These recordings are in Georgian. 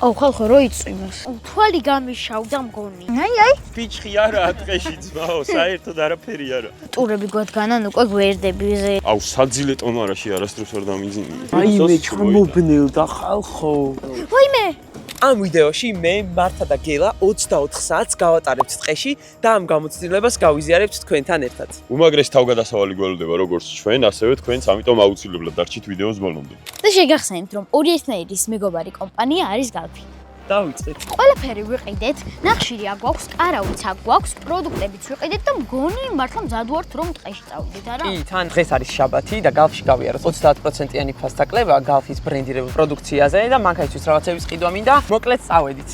აუ ხალხო რო იწვიმოს. თვალი გამიშავდა მგონი. აი. ფიჩხი არაა დღეში ძმაო, საერთოდ არაფერი არა. ტურები გვადგანან უკვე გვერდებიზე. აუ საძილე ტომარაში არასდროს არ დამიძინია. აი მე ჩამობნელდა ხალხო. ვაიმე. ამ ვიდეოში მე მართა და გელა 24 საათს გავატარებთ ტყეში და ამ გამოცდილებას გავიზიარებთ თქვენთან ერთად. უმაგრესი თავგადასავალი გველდება როგორც ჩვენ, ასევე თქვენც, ამიტომ აუცილებლად დარჩით ვიდეოს ბოლომდე. და შეგახსენებთ, რომ ორი ერთნაირის მეგობარი კომპანია არის Galpi. დავიწყეთ. ყველაფერი ვიყიდეთ, ნახშირი აგვაქვს, კარაულიც აგვაქვს, პროდუქტებიც ვიყიდეთ და მგონი მართლა მზად ვართ რომ ტყეში წავიდეთ, არა? კი, თან დღეს არის შაბათი და Galpi-ში გავიაროთ 30%-იანი ფასტაკლება Galpi-ის ბრენდირებულ პროდუქციაზე და მანქანისთვის რაღაცების ყიდვა მინდა. მოკლედ წავედით.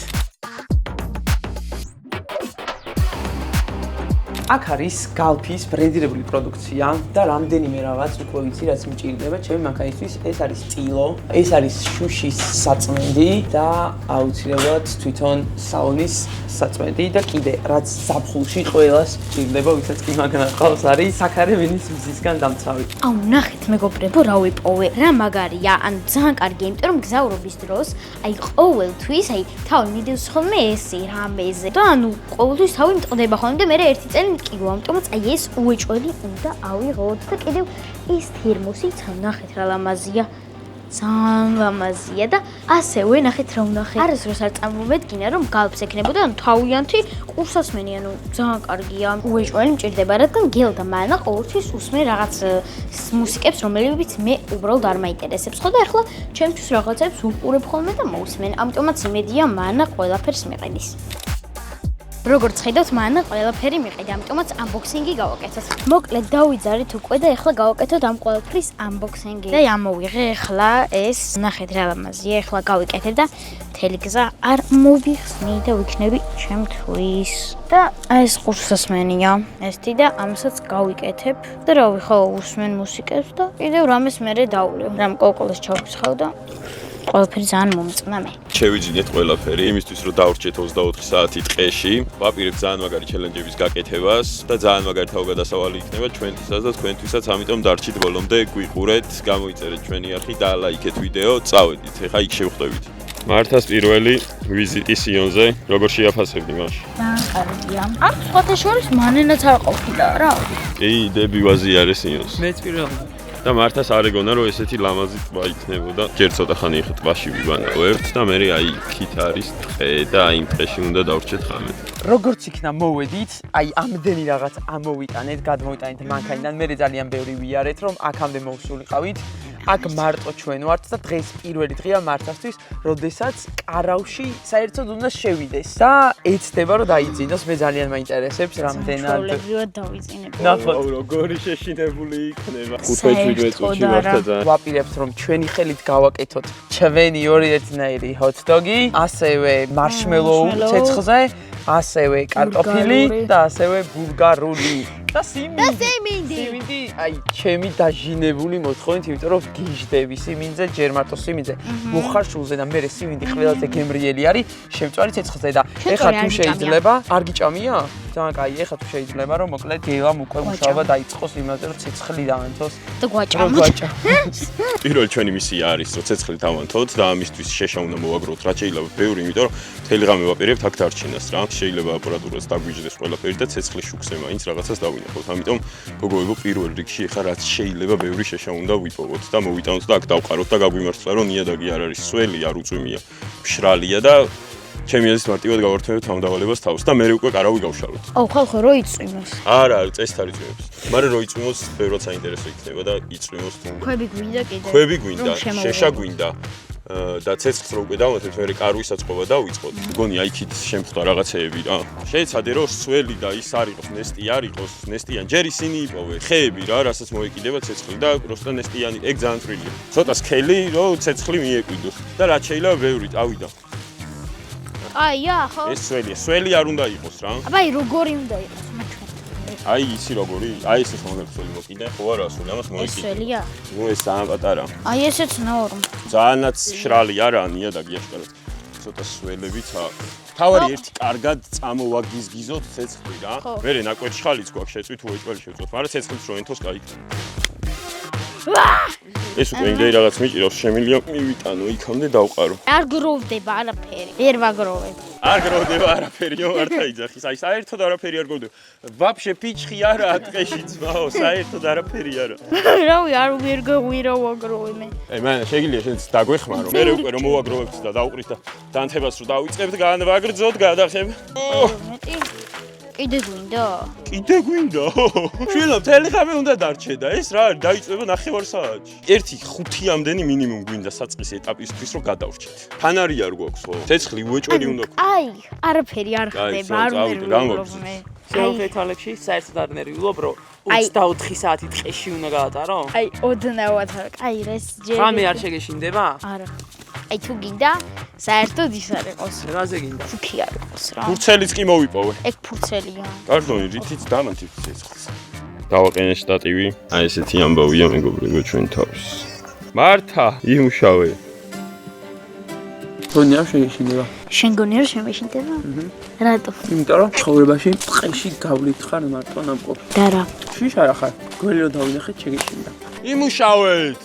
აქ არის Galpi-ის ბრენდირებული პროდუქცია და რამდენიმე რაღაც უკვე ვიცი რაც მჭირდება ჩემი მანქანისთვის. ეს არის წილო, ეს არის შუშის საწმენდი და აუცილებლად თვითონ საუნის საწმენდი და კიდე რაც ზაფხულში ყველას მჭირდება, ვისაც კი მაგნა ყავს არის საქარემენის მზისგან დამცავი. აუ ნახეთ მეგობრებო, რა ვიპოვე. რა მაგარია, ანუ ძალიან კარგია, იმიტომ რომ გზავრობის დროს, აი ყოველთვის, აი თავი მიდევს ხოლმე ესე რამეზე და ანუ ყოველთვის თავი მტყდება ხოლმე და მე ერთი წელი მტკივა, ამიტომაც აი ეს უეჭველი უნდა ავიღოთ და კიდევ ეს თერმოსიც ნახეთ რა ლამაზია. ძალიან ლამაზია და ასევე ნახეთ რა ვნახეთ. არასდროს არ წარმოვედგინა რომ Galpi-ს ექნებოდა ანუ თავიანთი ყურსასმენი, ანუ ძალიან კარგია. უეჭველი მჭირდება, რადგან გელ და მანა ყოველთვის უსმენ რაღაც მუსიკებს, რომელებიც მე უბრალოდ არ მაინტერესებს ხო და ახლა ჩემთვის რაღაცებს უყურებ ხოლმე და მოусმენ. ამიტომაც იმედია მანა ყველაფერს მეყედის. როგორც ხედავთ, მანა ყველაფერი მიყიდა, ამიტომაც unboxing-ი გავაკეთოთ. მოკლედ დავიძარით უკვე და ახლა გავაკეთოთ ამ ყველაფრის unboxing-ი. და ამოვიღე ახლა ეს, ნახეთ რა ლამაზია, ახლა გავიკეთებ და მთელი გზა არ მოვიხსნი და ვიქნები ჩემთვის. და ეს ყურსასმენია, ესეთი და ამასაც გავიკეთებ და რავი ხო უსმენ მუსიკებს და კიდევ რამეს მერე დავვლევ. რამ კოკოლას ჩავხსხავ და ყველაფერი ძალიან მომწნა მე. შევიძინეთ ყველაფერი იმისთვის რომ დავრჩეთ 24 საათი ტყეში. ვაპირებთ ძალიან მაგარი ჩელენჯების გაკეთებას და ძალიან მაგარი თავგადასავალი იქნება ჩვენთვისაც და თქვენთვისაც, ამიტომ დარჩით ბოლომდე, გვიყურეთ, გამოიწერეთ ჩვენი არხი და ლაიქეთ ვიდეო, წავედით. ეხა იქ შევხვდებით. მართას პირველი ვიზიტი სიონზე, როგორ შეაფასებდი მაშინ? ძალიან კარგია. აქ სხვათა შორის მანენაც არ ყოფილა რა. კი, დები ვაზიარე სიონს. მეც პირველად. და მართას არ ეგონა რომ ესეთი ლამაზი ტბა იქნებოდა. ჯერ ცოტა ხანი ეხა ტბაში ვიბანავებთ და მე აი იქით არის ტყე და აი იმ ტყეში უნდა დავრჩეთ ხამე. როგორც იქნა მოვედით, აი ამდენი რაღაც ამოვიტანეთ, გადმოვიტანეთ მანქანიდან, მე ძალიან ბევრი ვიარეთ, რომ აქამდე მოვსულიყავით. აქ მარტო ჩვენ ვართ და დღეს პირველი დღეა მართასთვის, როდესაც კარავში საერთოდ უნდა შევიდეს და ეცდება რომ დაიძინოს, მე ძალიან მაინტერესებს რამდენად. ჩვეულებრივად დავიძინებ. ნახოთ როგორი შეშინებული იქნება. 5-7 წუთში ვართ და ძალიან. ვაპირებთ რომ ჩვენი ხელით გავაკეთოთ ჩვენი ორი ერთნაირი hot dog-ი, ასევე marshmallow ცეცხლზე, ასევე კარტოფილი და ასევე ბულგარული. და სიმინდი. აი, ჩემი დაჟინებული მოთხოვნით, იმიტომ რომ გიჟდები სიმინძე, ჯერ მარტო სიმინძე. მოხარშულზე და მე სიმინდი ყველაზე გემრიელი არის, შემწვარი ცეცხლზე და ეხლა თუ შეიძლება, არ გიჭამია? ძალიან კაი, ეხლა თუ შეიძლება რომ მოკლედ გელამ უკვე მუშაობა დაიწყოს იმაზე რომ ცეცხლი დავანთოს და გვაჭამოთ. პირველი ჩვენი მისია არის რომ ცეცხლი დავანთოთ და ამისთვის შეშა უნდა მოვაგროთ რაც შეიძლება ბევრი, იმიტომ რომ მთელი ღამე ვაპირებთ აქ დარჩენას რა. შეიძლება აპარატურას დაგვიჯდეს ყველაფერი და ცეცხლის შუქზე მაინც რაღაცას დავინახოთ. ამიტომ გოგოებო პირველ რიგში ეხლა რაც შეიძლება ბევრი შეშა უნდა ვიპოვოთ და მოვიტანოთ და აქ დავყაროთ და გაგვიმართლა რომ ნიადაგი არ არის სველი, არ უწვიმია, მშრალია და ჩემი აზრით მარტივად გავართმევთ ამ დავალებას თავს და მე უკვე კარავი გავშალოთ. აუ ხალხო რო იწვიმოს. არა, წესთან იწვიმებს. მაგრამ რო იწვიმოს, ბევრად საინტერესო იქნება და იწვიმოს თუ ქვები გვინდა კიდე. ქვები გვინდა, შეშა გვინდა. და ცეცხლს რო უკვე დავანთებთ, მე კარვის აწყობა დავიწყოთ. მგონი აი იქით შემხვდა რაღაცეები რა. შეიცადე რომ სველი და ის არ იყოს, ნესტი არ იყოს, ნესტიან ჯერ ისინი იპოვე. ხეები რა, რასაც მოეკიდება ცეცხლი და პროსტა ნესტიანი, ეგ ძალიან წვრილია. ცოტა სქელი რომ ცეცხლი მიეკვიდოს და რაც შეიძლება ბევრი წავიდა. აია ხო? ეს სველი არ უნდა იყოს რა. აბა აი როგორი უნდა იყოს მაჩვენ. აი იცი როგორი? აი ეს მომეწოლი მოკიდე, ხო არა, სულ ამას მოიკიდე. ეს სველია? ნუ ეს ძალიან პატარა. აი ესეც ნორმა. ძალიანაც შრალი არაა ნიადაგი აშკარად. ცოტა სველებიც აქვს. თავარი ერთი კარგად წამოვაგიზგიზოთ ცეცხლი რა. მერე ნაკვეთშხალიც გვაქვს შეწვით უეჭველი შევწოთ, მაგრამ ცეცხლიც რო ენთოს კაი. ეს უკვე იმდენი რაღაც მიჭირავს, შემიძლია მივიტანო იქამდე დავყარო. არ გროვდება არაფერი. ვერ ვაგროვებ. არ გროვდება არაფერი, მართა იძახის. აი საერთოდ არაფერი არ გროვდება. ვაფშე ფიჩხი არაა ტყეში ძმაო, საერთოდ არაფერი არა. რავი, არ ვერ გავირა ვაგროვე მე. აი მან შეგიძლია შენც დაგვეხმარო. მე უკვე რომ მოვაგროვებთ და დავყრით და დანთებას რომ დავიწყებთ, განვაგრძოთ, გადახებ. მეტი კიდე გვინდა? კიდე გვინდა? შვილო, მთელი ხამე უნდა დარჩე და ეს რა არის, დაიწყება 9 საათში. 1-5-ამდენი მინიმუმ გვინდა საწყის ეტაპისთვის რომ გადავრჩეთ. ფანარი არ გვაქვს ხო? ცეცხლი უეჭველი უნდა გქონდეს. აი, არაფერი არ ხდება, არ ნერვიულობ მე. შეუძლეთ ალექსი, საერთოდ არ ნერვიულობ, რომ 24 საათი ტყეში უნდა გაატარო? აი, ოდნავად. აი, ეს ჯერ. რამე არ შეგეშინდება? არა. აი, თუ გინდა, საერთოდ ის არ იყოს. რაზე გინდა? ფუქი არ იყოს რა. ფურცელიც კი მოვიპოვე. ეგ ფურცელია. კარდონი, რითიც დამანთით ცეცხლს. დავაყენე შტატივი. აი ესეთი ამბავია მეგობრებო ჩვენ თავს. მართა, იმუშავე. თუნი არ შეგეშინდება? შენ გონია რომ შემეშინდება? რატო? იმიტომ რომ ცხოვრებაში ტყეში გავლით ხარ მარტო ნამყოფი. და რა? შიშ არ ახარ. გველი რომ დავინახეთ შეგეშინდა. იმუშავეთ.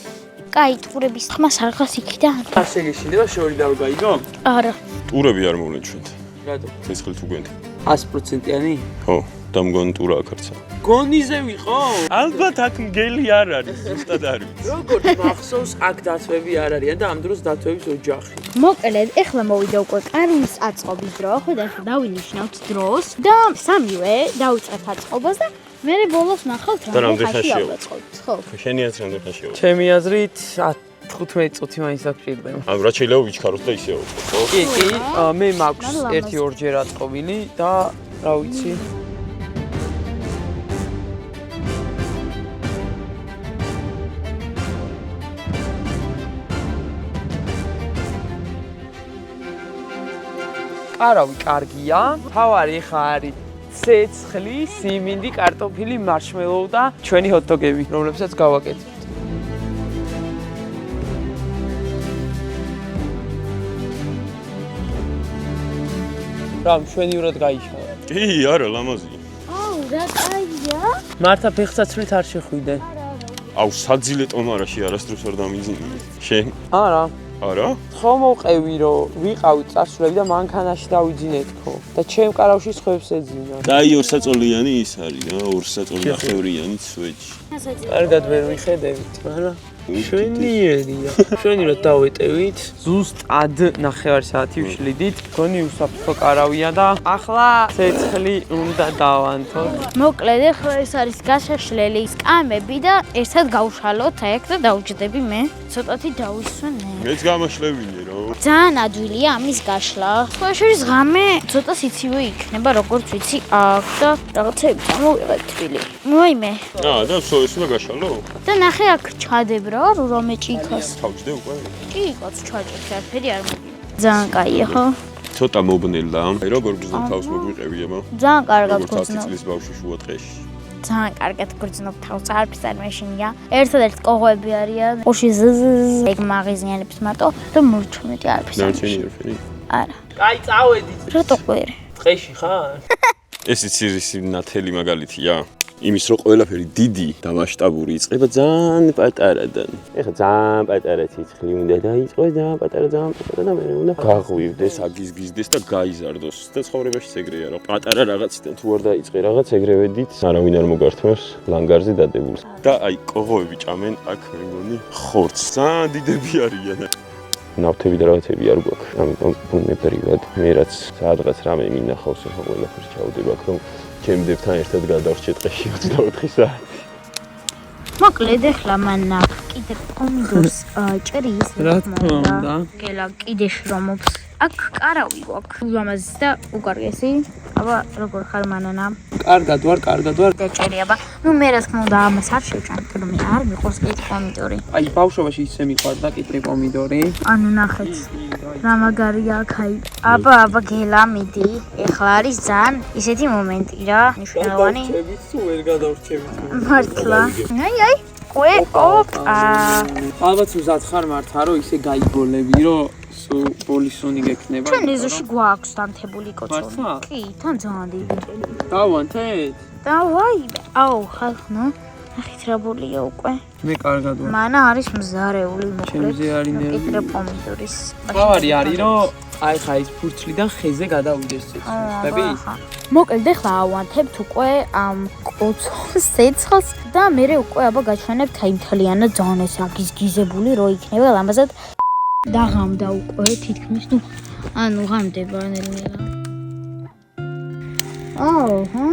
კაი, ტურების ხმას არ ხავს იქიდან? არ შეგეშინდება, შორი და გავიგო? არა. ტურები არ მოვლენ ჩვენ. რატო? ცეცხლით უგვენთ. 100%-იანი? ხო, და მგონი ტურა აქარცა. გონიზე ვიყო? ალბათ აქ მგელი არ არის, ზუსტად არ ვიცი. როგორც მახსოვს, აქ დათვები არ არიან და ამ დროს დათვების ოჯახი. მოკლედ, ეხლა მოვიდა უკვე კარვის აწყობის დრო, ხო და ეხლა დავინიშნავთ დროს და სამივე დავიწყებთ აწყობას და მე ბოლოს ნახავთ და რამდენი ხანში ავაწყობთ, ხო? შენი აზრით რამდენი ხანში ავა? ჩემი აზრით 15 წუთი მაინც დაგჭირდება. ამ რა შეიძლება ვიჩქაროთ და ისე ავუწყოთ, ხო? კი, მე მაქვს 1-2 ჯერ აწყობილი და რა ვიცი. არავი კარგია. თავარი ხა არის ცეცხლი, სიმინდი, კარტოფილი, მარშმელოუ და ჩვენი ჰოთ-დოგები, რომლებსაც გავაკეთებთ. რა მშვენივრად გაიშალა. კი, არა, ლამაზია. აუ, რა კაია? მართა ფეხსაცმლით არ შეხვიდე. აუ, საძილე ტომარაში არასდროს არ დამიძინე. შენ? არა. არა? ხო მოვყევი რომ ვიყავით წარსულები და მანქანაში დავიძინეთქო და ჩემ კარავში სხვებს ეძინა. კაი, 2 საწოლიანი ის არის რა, 2 საწოლნახევრიანი სვეჯი. კარგად ვერ მიხედევით, მაგრამ შვენიერია. შვენივრად დავეტევით. ზუსტად 9 საათი ვშლიდით. გონი უსაფრთხო კარავია და ახლა ცეცხლი უნდა დავანთოთ. მოკლედ, ეხლა ეს არის გაშაშლელი სკამები და ერთად გავშალოთ ეგ და დავჯდები მე. ცოტათი დავისვენე. მეც გამაშლევინე რა. ძალიან ადვილია ამის გაშლა. სხვა შორის ღამე ცოტა სიცივე იქნება, როგორც ვიცი, აქ და რაღაცები წამოვიღებ თბილი. მოიმე. და სო ეს უნდა გაშალო? და ნახე აქ ჩადებ რა, რომე ჭიქას. თავჯდე უკვე? კი, კაც ჩაჭერს, არაფერი არ მოგია. ძალიან კაია, ხო? ცოტა მობნელა. აი როგორ გზნობ თავს მოგვიყევი აბა? ძალიან კარგად გზნობ. გზნობ. წლის ბავშვი შუა ტყეში. ძალიან კარგად გრძნობ თავს, არაფერს არ მეშინია. ერთადერთი კოღოები არიან. ოში ეგ მაღიზიანებს მარტო და მორჩმეტი არაფერს არ ნარჩენი მეშინია. არაფერი. არა. კაი, წავედით. რატო ყვერი? ტყეში ხარ? ეს იცი ნათელი მაგალითია. იმის რომ ყველაფერი დიდი და მასშტაბური იწყება ძალიან პატარადან. ეხლა ძალიან პატარა ცეცხლი უნდა დაიწყოს, ძალიან პატარა და მე უნდა გაღვივდეს, აგიზგიზდეს და გაიზარდოს. და ცხოვრებაშიც ეგრეა, რომ პატარა რაღაციდან თუ არ დაიწყე რაღაც ეგრევედით, არავინ არ მოგართმევს ლანგარზე დადებულს. და აი კოღოები ჭამენ აქ მე მგონი ხორცს. ძალიან დიდები არიან. ნავთები და რაღაცები არ გვაქვს. ამიტომ ბუნებრივად მე რაც სადღაც რამე მინახავს, ახლა ყველაფერს ჩავდება, რომ ჩემ დებთან ერთად გადავრჩეთ ტყეში 24 საათი. მოკლედ ეხლა მან კიდე პომიდორს ჭრის. რა თქმა უნდა. გელა კიდე შრომობს. აქ კარავი გვაქვს. ულამაზესი და უკარგესი. აბა როგორ ხარ მანანა? კარგად ვარ. დაჭერი აბა. ნუ მე რა თქმა უნდა ამას არ შევჭამ, რომ მე არ მიყვარს კიდე პომიდორი. აი ბავშვობაში ისე მიყვარდა კიტრი პომიდორი. ანუ ნახეთ. რა მაგარია აქ აი. აბა გელა მიდი. ეხლა არის ძალიან ისეთი მომენტი რა. მნიშვნელოვანი. თუ ვერ გადავრჩებით. მართლა. აი. ყוე ოპა. ალბათ მზად ხარ მართა რომ ისე გაიგოლები რომ პოლისონი გექნება. ჩვენ ეზოში გვაქვს დანთებული კოცონი. მართლა? კი, თან ძალიან დიდი. დავანთეთ? დავაი. აუ, ხალხო. ახით რა ბოლია უკვე. მე კარგად ვარ. მანა არის მზარეული მოკლედ. ჩემზე არის ნერვი. მეკიდრე პომიდორის. თავარი არის რომ აი ხა ის ფურცლიდან ხეზე გადავიდეს ცეცხლები. მოკლედ ახლა ავანთებთ უკვე ამ კოცოს ცეცხლს და მე უკვე აბა გაჩვენებთ აი მთლიანად ძალიან ეს აგიზგიზებული რო იქნება ლამაზად დაღამდა უკვე თითქმის ნუ ანუ ღამდება ნელ-ნელა. აჰა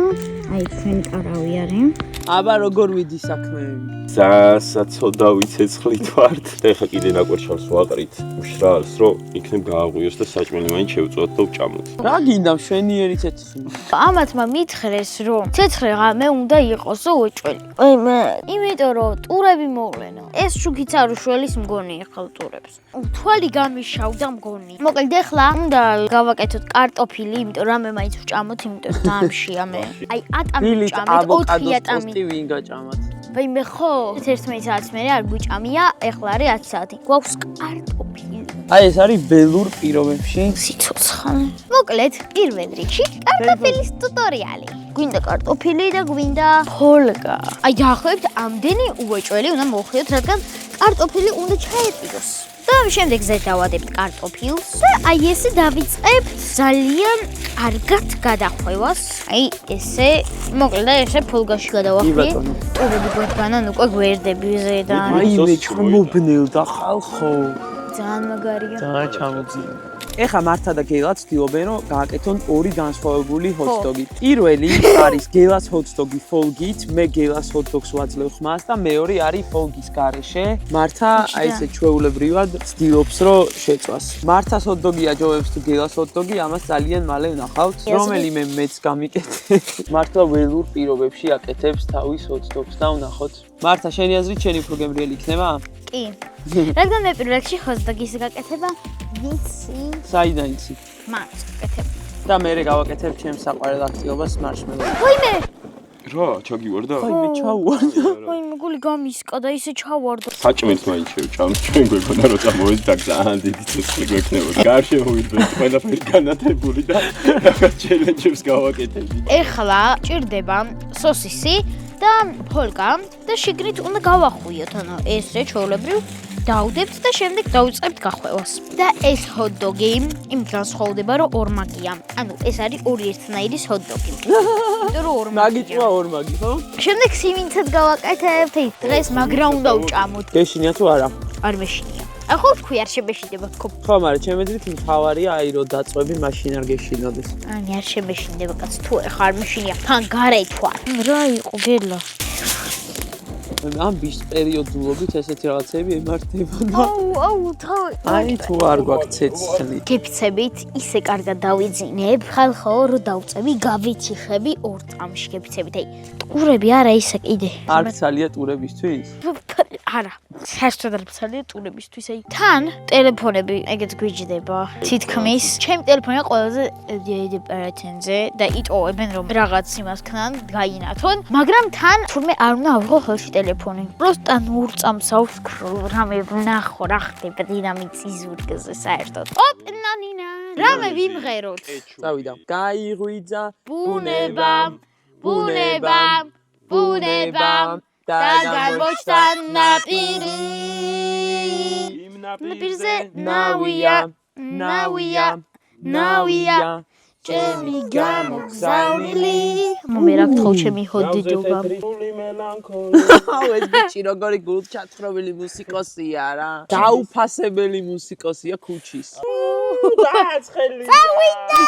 აი ჩვენ კარავი არის. აბა როგორ ვიდი საქმეები? სასაცოდავი ცეცხლით ვართ. ეხლა კიდე ნაკვერჩავს ვაყრით უშრალს, რომ იქნებ გააღვიოს და საჭმელი მაინც შევწოთ და ვჭამოთ. რა გინდა მშვენიერი ცეცხლი? ამათმა მითხრეს რომ ცეცხლი ღამე უნდა იყოსო უჭველი. იმიტომ რომ ტურები მოვლენო. ეს შუქიც არ უშველის მგონი ახალ ტურებს. თვალი გამიშავდა მგონი. მოკლედ ეხლა უნდა გავაკეთოთ კარტოფილი, იმიტომ რომ მე მაინც ვჭამოთ, იმიტომ რომ დამშია მე. აი ატამი ვჭამეთ, 4 ატამი. ვინ გაჭამათ? ვაიმე ხო 11 საათს მერე არ გვიჭამია, ეხლა არის 10 საათი. გვაქვს კარტოფილი. აი ეს არის ველურ პირობებში. სიცოცხლე. მოკლედ, პირველ რიგში კარტოფილის ტუტორიალი. გვინდა კარტოფილი და გვინდა ფოლგა. აი დაახლოებით ამდენი უეჭველი უნდა მოვხდიოთ, რადგან კარტოფილი უნდა ჩაეპიროს. და შემდეგ ზედ დავადებთ კარტოფილს და აი ესე დავიწყებთ ძალიან კარგად გადახვევას. აი ესე მოკლედ ესე ფოლგაში გადავახვიე. ტურები გვედგანან უკვე გვერდები ზედან. აი მე ჩამობნელდა ხალხო. ძალიან მაგარია. ძალიან ჩამოძინა. ეხლა მართა და გელა ცდილობენ რომ გააკეთონ ორი განსხვავებული ჰოტდოგი. პირველი არის გელას ჰოტდოგი ფოლგით, მე გელას ჰოტდოგს ვაძლევ ხმას და მეორე არის ფოლგის გარეშე. მართა აი ესე ჩვეულებრივად ცდილობს რომ შეწვას. მართას ჰოტდოგი აჯობებს თუ გელას ჰოტდოგი, ამას ძალიან მალე ვნახავთ. რომელიმე მეც გამიკეთე. მართლა ველურ პირობებში აკეთებს თავის ჰოტდოგს და ვნახოთ. მართა, შენი აზრით შენი უფრო გემრიელი იქნება? კი. რადგან მე პირველ რიგში ჰოტდოგის გაკეთება ვიცი. საიდან იცი? მას გაკეთებ. და მე გავაკეთებ ჩემს საყვარელ აქტივობას მარშმელოზე. ვაიმე! რა, ჩაგივარდა? აი მე ჩავვარდა. ვაიმე, გული გამისკა და ისე ჩავარდა. საჭმელს მაინც შევჭამთ, ჩვენ გვექონა რომ წამოვედი და ძალიან დიდი ცეცხლი გვექნებოდა. გარშემო ვირბეთ, ყველაფერი განათებული და რაღაც ჩელენჯებს გავაკეთებდი. ეხლა ჭირდება სოსისი და ფოლგა და შიგნით უნდა გავახვიოთ, ანუ ესე ჩვეულებრივ დავდებთ და შემდეგ დავიწყებთ გახვევას. და ეს ჰოტდოგი იმ განსხვავდება, რომ ორმაგია. ანუ ეს არის ორი ერთნაირის ჰოტდოგი. იმიტომ რომ ორმაგია. მაგიწვა ორმაგი, ხო? შემდეგ სიმინცად გავაკეთებთ, დღეს მაგრა უნდა ვჭამოთ. გეშინია თუ არა? არ მეშინია. ახლა თქვი არ შემეშინდება თქო. ხო, მაგრამ ჩემი აზრით მთავარია აი რომ დაწვევი მაშინ არ გეშინოდეს. აი არ შემეშინდება კაც თუ ახლა არ მეშინია. თან გარეჩვა. რა იყო გელა? ამ ბის პერიოდულობით ესეთი რაღაცები ემართებოდა. აუ, თავი. აი თუ არ გვაქვს ცეცხლი. გეფიცებით ისე კარგად დავიძინებ, ხალხო რომ დავწევი, გავიჩიხები ორ წამში გეფიცებით. აი, ტურები არა ისე კიდე. არ ცალია ტურებისთვის? არა. საერთოდ არ ცალია ტურებისთვის. აი, თან ტელეფონები ეგეც გვიჯდება. თითქმის ჩემი ტელეფონია ყველაზე დიდი პერეთენზე და იტოვებენ რომ რაღაც იმას ქნან, გაინათონ, მაგრამ თან თურმე არ უნდა ავიღო ხელში ტელეფონი. просто ნურ წამს ავსკროლ, რამე ვნახო, რა ხდება დინამიცის ზურგზე საერთოდ. ოპ, ნანინა. რამე ვიმღეროთ. წავიდა. გაიღვიძა ბუნებამ, ბუნებამ, ბუნებამ და გამოჩნდა ნაპირი. ნაპირზე ნავია, ნავია, ნავია. ჩემი გამოგზავნილი. მომერაგთხო ჩემი ჰოდიდობა. აუ ეს ბიჭი როგორი გულჩათრობილი მუსიკოსია რა. დაუფასებელი მუსიკოსია ქუჩის. დააცხელი. წავიდა!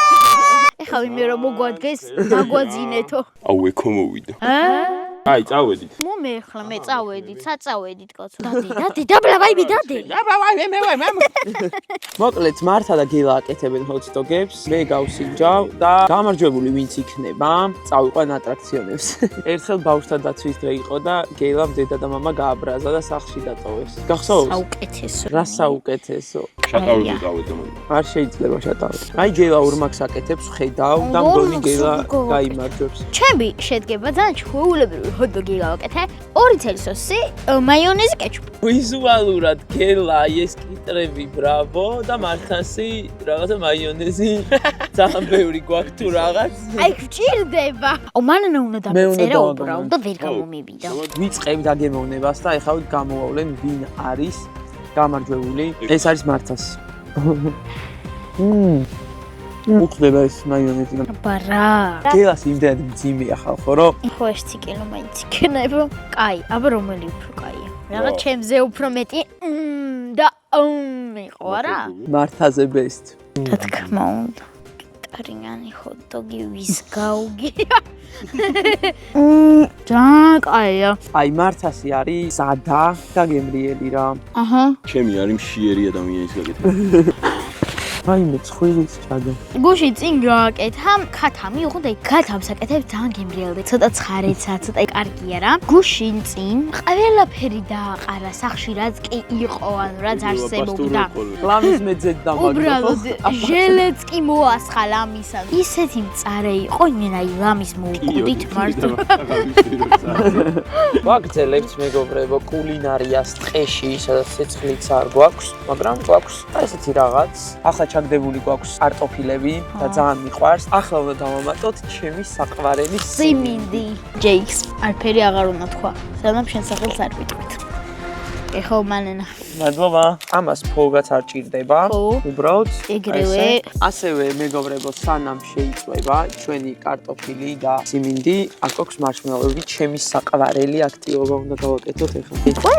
ეხლა ვინმე რომ მოგვადგეს, დაგვაძინეთო. აუ ეკო მოვიდა. აი, წავედით. მომე ეხლა მე წავედით, საწავედით კაცო. დადი, დაბლა ვაიბი დადი. მოკლედ მართა და გელა აკეთებენ ჰოტდოგებს, მე გავსინჯავ და გამარჯვებული ვინც იქნება, წავიყვან ატრაქციონებს. ერთხელ ბავშვთა დაცვის დღე იყო და გელამ დედა და მამა გააბრაზა და სახლში დატოვეს. გახსოვს? საუკეთესო. რა საუკეთესო. შატავები დავედა. არ შეიძლება შატავი. აი გელა ორმაქს აკეთებს, ხედავ და მგონი გელა გაიმარჯვებს. ჩემი შედგება ძალიან ჩვეულებრივი ჰოთ-დოგი გავაკეთე. 2 წელი სოსი, მაიონეზი, კეჩუპი. ვიზუალურად გელა ეს კიტრები ბრავო და მართასი რაღაცა მაიონეზი ძალიან ბევრი გვაქვს თუ რაღაც. აი გჭირდება. მანანა უნდა დაწერა უბრალოდ და ვერ გამომივიდა. ვიწყებ დაგემოვნებას და ეხლა გამოვავლენ ვინ არის გამარჯვებული. ეს არის მართას. უხდება ეს მაიონეზი. ბარა. გელას იმდენად მძიმეა ხალხო, რომ ხო ეს ციკელო მაინც იქნება. კაი, აბა რომელი უფრო კაია? რაღაც ჩემზე უფრო მეტი და იყო არა? მართაზე best. რა თქმა უნდა. კიტრიანი ჰოთ-დოგი ვის გაუგია? ძალიან კაია. აი მართასი არის სადა და გემრიელი რა. აჰა. ჩემი არის მშიერი ადამიანის გაკეთება. აი მე ცხვირის ჩადო. გუში წინ გააკეთა, ქათა მიიღო და ქათამს აკეთებ ძალიან გემრიელდა. ცოტა ცხარეცა, ცოტა კარგია რა. გუში წინ ყველაფერი დააყარა სახში რაც კი იყო, ანუ რაც არსებობდა. ლამის მეძეთ და უბრალოდ ჟელეც კი მოასხა ლამისა. ისეთი მწარე იყო, იმენ აი ლამის მოუკვდით მარტო. ვაგრძელებთ მეგობრებო კულინარიას ტყეში, სადაც ცეცხლიც არ გვაქვს, მაგრამ გვაქვს ესეთი რაღაც. ახლა ჩაგდებული გვაქვს კარტოფილები და ძალიან მიყვარს. ახლა უნდა დავამატოთ ჩემი საყვარელი სიმინდი. ჯეიქს არაფერი აღარ უნდა თქვა. სანამ შენ სახელს არ ვიტყვით. ეხლა მანენა. მადლობა. ამას ფოლგაც არ ჭირდება. უბრალოდ ეგრევე. ასევე მეგობრებო, სანამ შეიწვება ჩვენი კარტოფილი და სიმინდი, აქ გვაქვს მარშმელოები, ჩემი საყვარელი აქტივობა უნდა გავაკეთოთ ეხლა. ყვე?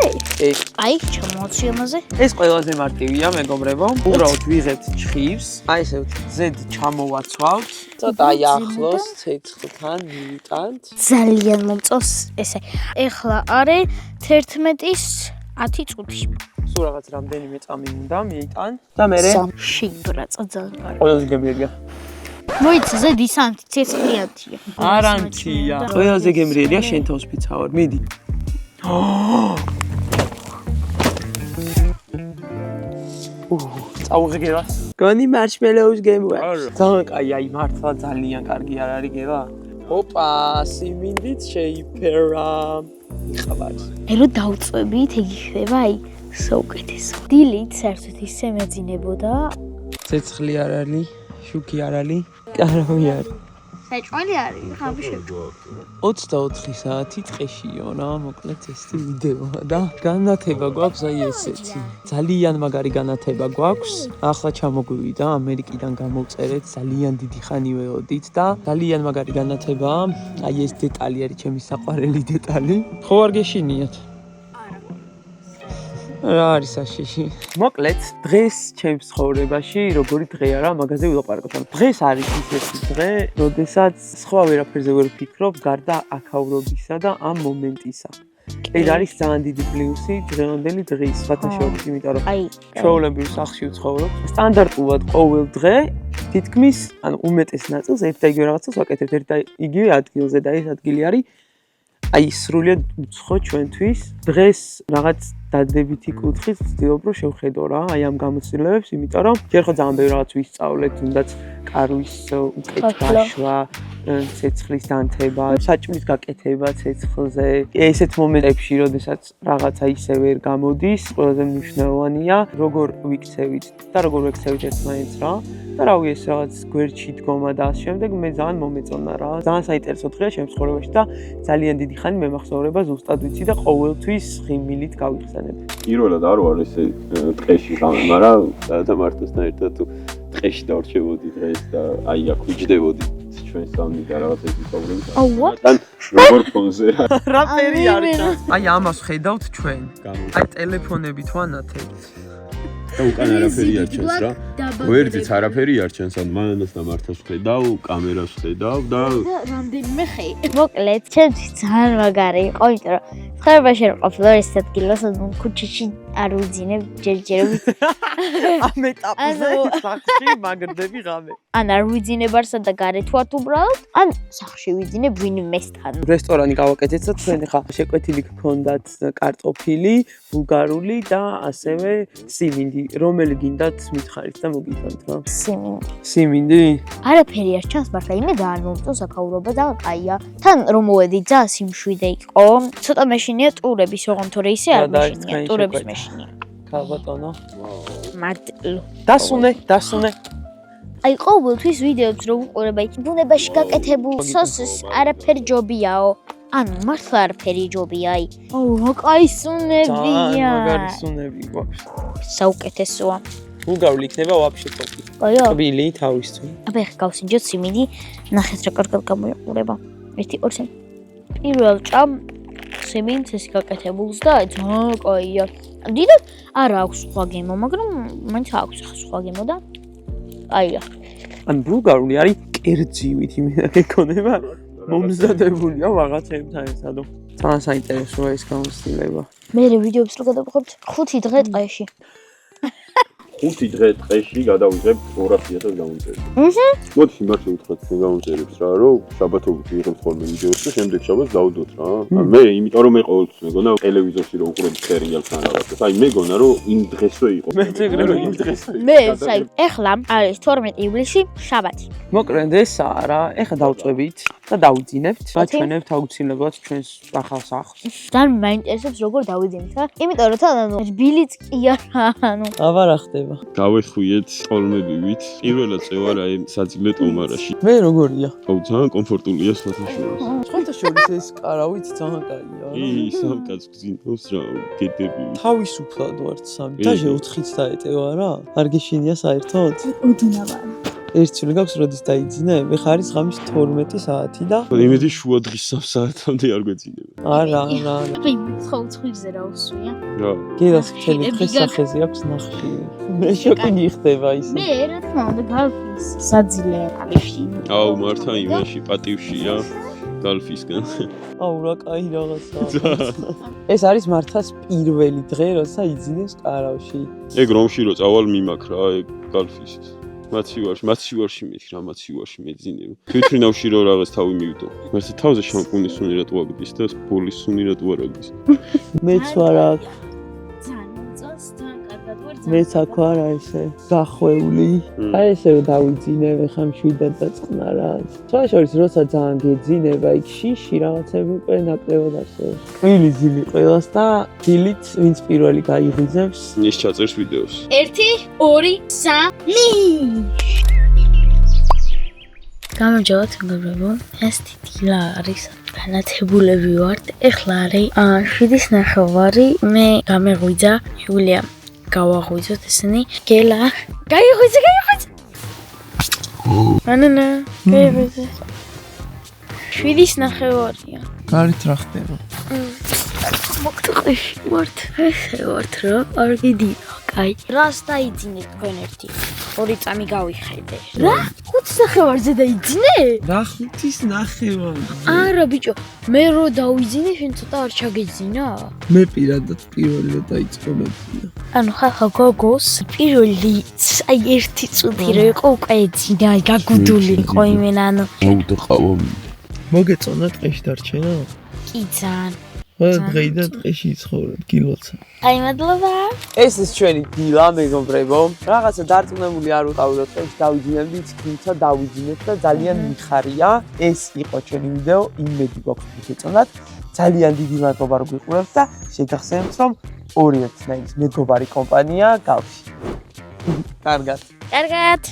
აი, ჩამოაცი ამაზე. ეს ყველაზე მარტივია, მეგობრებო. უბრალოდ ვიღებთ ჩხივს, აი ესე ზედ ჩამოვაცვავთ. ცოტა ახლოს ცეცხლთან მივიტანთ. ძალიან მომწონს ესე. ეხლა არის 11-ის 10 წუთი. სულ რაღაც რამდენიმე წამი უნდა მიიტან და მე შიბრაცა ძალიან. ყველაზე გემრიელია. მოიცა ზედი სამთი ცეცხლიანთია. არანთია. ყველაზე გემრიელია შენ თავს ფიცავარ. მიდი. წაუღე გელა. გონი მარშმელოუს გემოა. ძალიან კაი, აი მართლა ძალიან კარგი არ არის გელა. ოპა, სიმინდით შეიფერა. ხაბარს. ელო დავწვევით, ეგ იქნება აი საუკეთესო. დილით საერთოდ ისე მეძინებოდა. ცეცხლი არ არის, შუქი არ არის, კარავი არის. საჭმელი არის, ხაბი შეჭო. 24 საათი ტყეშიო რა, მოკლედ ეს ვიდეოა და განათება გვაქვს აი ესეთი. ძალიან მაგარი განათება გვაქვს. ახლა ჩამოგვივიდა ამერიკიდან გამოვწერეთ, ძალიან დიდი ხანი ვეოდით და ძალიან მაგარი განათებაა. აი ეს დეტალი არის ჩემი საყვარელი დეტალი. ხო არ გეშინიათ? რა არის საშიში? მოკლედ, დღეს ჩემს ცხოვრებაში როგორი დღე არა, მაგაზე ვილაპარაკოთ. დღეს არის ისეთი დღე, როდესაც სხვა ვერაფერზე ვერ ვფიქრობ, გარდა აქაურობისა და ამ მომენტისა. ეს არის ძალიან დიდი პლუსი დღევანდელი დღის ფათაშოვის, იმიტომ რომ ჩვეულებრივ სახლში ვცხოვრობ. სტანდარტულად ყოველ დღე თითქმის, ანუ უმეტეს ნაწილს ერთ და იგივე რაღაცას ვაკეთებ ერთ და იგივე ადგილზე და ეს ადგილი არის აი სრულიად უცხო ჩვენთვის. დღეს რაღაც დადებითი კუთხით ვცდილობ რომ შევხედო რა, აი ამ გამოცდილებებს, იმიტომ რომ ჯერ ხო ძალიან ბევრი რაღაც ვისწავლეთ, თუნდაც კარვის უკეთ გაშვა, ცეცხლის დანთება, საჭმლის გაკეთება ცეცხლზე. ესეთ მომენტებში, როდესაც რაღაცა ისე ვერ გამოდის, ყველაზე მნიშვნელოვანია როგორ ვიქცევით და როგორ ვექცევით ერთმანეთს რა. და რავი ეს რაღაც გვერდში დგომა და ამ შემდეგ მე ძალიან მომეწონა რა. ძალიან საინტერესო დღეა ჩემს ცხოვრებაში და ძალიან დიდი ხანი მემახსოვრება ზუსტად ვიცი და ყოველთვის ღიმილით გავიხსენებ. პირველად არ ვარ ესე ტყეში ღამე, მაგრამ და მარტოსთან ერთად თუ ტყეში დავრჩებოდი დღეს და აი აქ ვიჯდებოდი ჩვენ სამი და რაღაც ეს ვისაუბრებთ. და როგორ ფონზე რა. რა ფერი არის? აი ამას ხედავთ ჩვენ. აი ტელეფონებით ვანათებთ. და უკან არაფერი არ ჩანს რა. გვერდით არაფერი არ ჩანს, ან მანას და მართას ხედავ, კამერას ხედავ და რამდენიმე ხე. მოკლედ, ჩემთვის ძალიან მაგარი იყო, იმიტომ რომ ხარებაში არ ყოფილა ეს ადგილას ქუჩაში არ ვიძინებ ჯერჯერობით. ამ ეტაპზე სახში მაგრდები ღამე. ან არ ვიძინებ არსა და გარეთ ვართ უბრალოდ, ან სახში ვიძინებ ვინმესთან. რესტორანი გავაკეთეთ და თქვენ ხა შეკვეთილი გქონდათ კარტოფილი, ბულგარული და ასევე სიმინდი, რომელი გინდათ მითხარით და მოგითხრათ რა. სიმინდი. სიმინდი? არაფერი არ ჩანს, მართლა იმე დაანმომწო საქაურობა და კაია. თან რომ მოვედი ძა სიმშვიდე იყო. ცოტა მეშინია ტურების, ოღონდ თორე ისე არ მეშინია, ტურების მეშინია. ქალბატონო. მარტლო. დასუნე. აი ყოველთვის ვიდეოებს რო ვუყურებ, აი ბუნებაში გაკეთებულ სოსს არაფერი ჯობიაო. ანუ მართლა არაფერი ჯობია, აი. ოუ, კაი სუნებია. მაგარი სუნები გვაქვს. საუკეთესოა. ბულგარული იქნება ვაფშე ტოპი. კაიო. ტბილი თავისთვის. აბა ხა გავსინჯოთ სიმინდი, ნახეთ რა კარგად გამოიყურება. 1 2 3. პირველ ჭამ სიმინდს ეს გაკეთებულს და ძალიან კაია. დიდად არ აქვს სხვა გემო, მაგრამ მაინც აქვს სხვა გემო და აია. ან ბულგარული არის კერძივით იმენა გეკონება მომზადებულია რაღაცებთან ესადო. ძალიან საინტერესოა ეს გამოცდილება. მე ვიდეოებს რო გადავხობთ 5 დღე ტყეში. 5 დღე ტყეში გადავიღებ 200.000 გამომწერებს. მოდი იმას ვუთხრათ თქვენ გამომწერებს რა, რომ შაბათობით ვიღებ ხოლმე ვიდეოს და შემდეგ შაბათს დავდოთ რა. მე იმიტომ რომ მე ყოველთვის მეგონა ტელევიზორში რო უყურებ სერიალს ან რაღაცას. აი მეგონა რომ იმ დღესვე იყო. მე ეგრე რომ იმ დღესვე. მე საი ეხლა არის 12 ივლისი, შაბათი. მოკლედ ესაა რა, ეხლა დავწვევით და დავიძინებთ. ვაჩვენებთ აუცილებლად ჩვენს ახალ სახლს. ძალიან მაინტერესებს როგორ დავიძინეთ რა. იმიტომ რომ თან ანუ რბილიც კი არა, ანუ აბა რა ხდება? გავეხვიეთ ტოლმებივით. პირველად წევარ აი საძილე ტომარაში. მე როგორია? აუ ძალიან კომფორტულია სხვათა შორის. სხვათა შორის ეს კარავით ძალიან კაია. სამ კაცს გძინავს რა, გედები. თავისუფლად ვართ სამი. დაჟე 4-ით დაეტევა რა. არ გეშინია საერთოდ? უდინავარ. ერთ წელი გაქვს როდის დაიძინებ? ეხა არის ღამის 12 საათი და იმედი შუა დღის 3 საათამდე არ გვეძინებ. არა. აი ცხელცხვირზე რა უსვია. რა. გერას მთელი დღეს სახეზე აქვს ნახში. მე შოკი გიხდება ისე. მე რა თქმა უნდა გალფის საძილე კალიფში. აუ მართა იმაში პატივშია გალფისგან. აუ რა კაი რაღაცაა. ეს არის მართაც პირველი დღე, როცა იძინებს კარავში. ეგ რომში რო წავალ მიმაქ რა, ეგ გალფის. მაცივარში მითხრა, მაცივარში მეძინებ. თვითრინავში რო რაღაც თავი მივიდო. მერე თავზე შამპუნის უნირად უაგდის და ბოლის უნირად უარაგდის. მეც ვარ აქ. ძალიან მეც აქ ვარ ესე გახვეული. აი ესე რომ დავიძინებ, ეხა მშვიდად დაწყნა რა. სხვა შორის როცა ძალიან გეძინება, იქ შიში რაღაცები უკვე ნაკლებად არსებობს. ყველი ძილი ყველას და დილით ვინც პირველი გაიღვიძებს, ის ჩაწერს ვიდეოს. 1 2 3 გამარჯობათ მეგობრებო, ეს თითილა არის განათებულები ვართ. ეხლა არის 7:30. მე გამეღვიძა, იულია გავაღვიძოთ ესენი. გელა გაიღვიძე. ანა გაიღვიძე. 7:30-ია. გარეთ რა ხდება? მოგტყეში ვართ. ესე ვართ რა, კარგი დინა. კაი, რას დაიძინეთ თქვენ ერთი? 2 წამი გავიხედე. რა? 5:30-ზე დაიძინე? რა 5:30? არა ბიჭო, მე რო დავიძინე, შენ ცოტა არ ჩაგეძინა? მე პირადად პირველი დაიწყო მეძინა. ანუ ხახა გოგოს პირველი აი 1 წუთი რო იყო უკვე ეძინა, აი გაგუდული იყო იმენა, ანუ აუდაყავა. მოგეწონა ტყეში დარჩენა? კი ძალიან. დღეიდან ტყეში იცხოვრებ, გილოცა. აი მადლობა. ეს ის ჩვენი დილა მეგობრებო. რაღაცა დარწმუნებული არ ვიყავით, რომ დავიძინებდით, თუმცა დავიძინეთ და ძალიან მიხარია. ეს იყო ჩვენი ვიდეო, იმედი გვაქვს მოგეწონათ. ძალიან დიდი მადლობა რომ გვიყურებთ და შეგახსენებთ, რომ ორი ერთნაირის მეგობარი კომპანია გავში. კარგად. კარგად.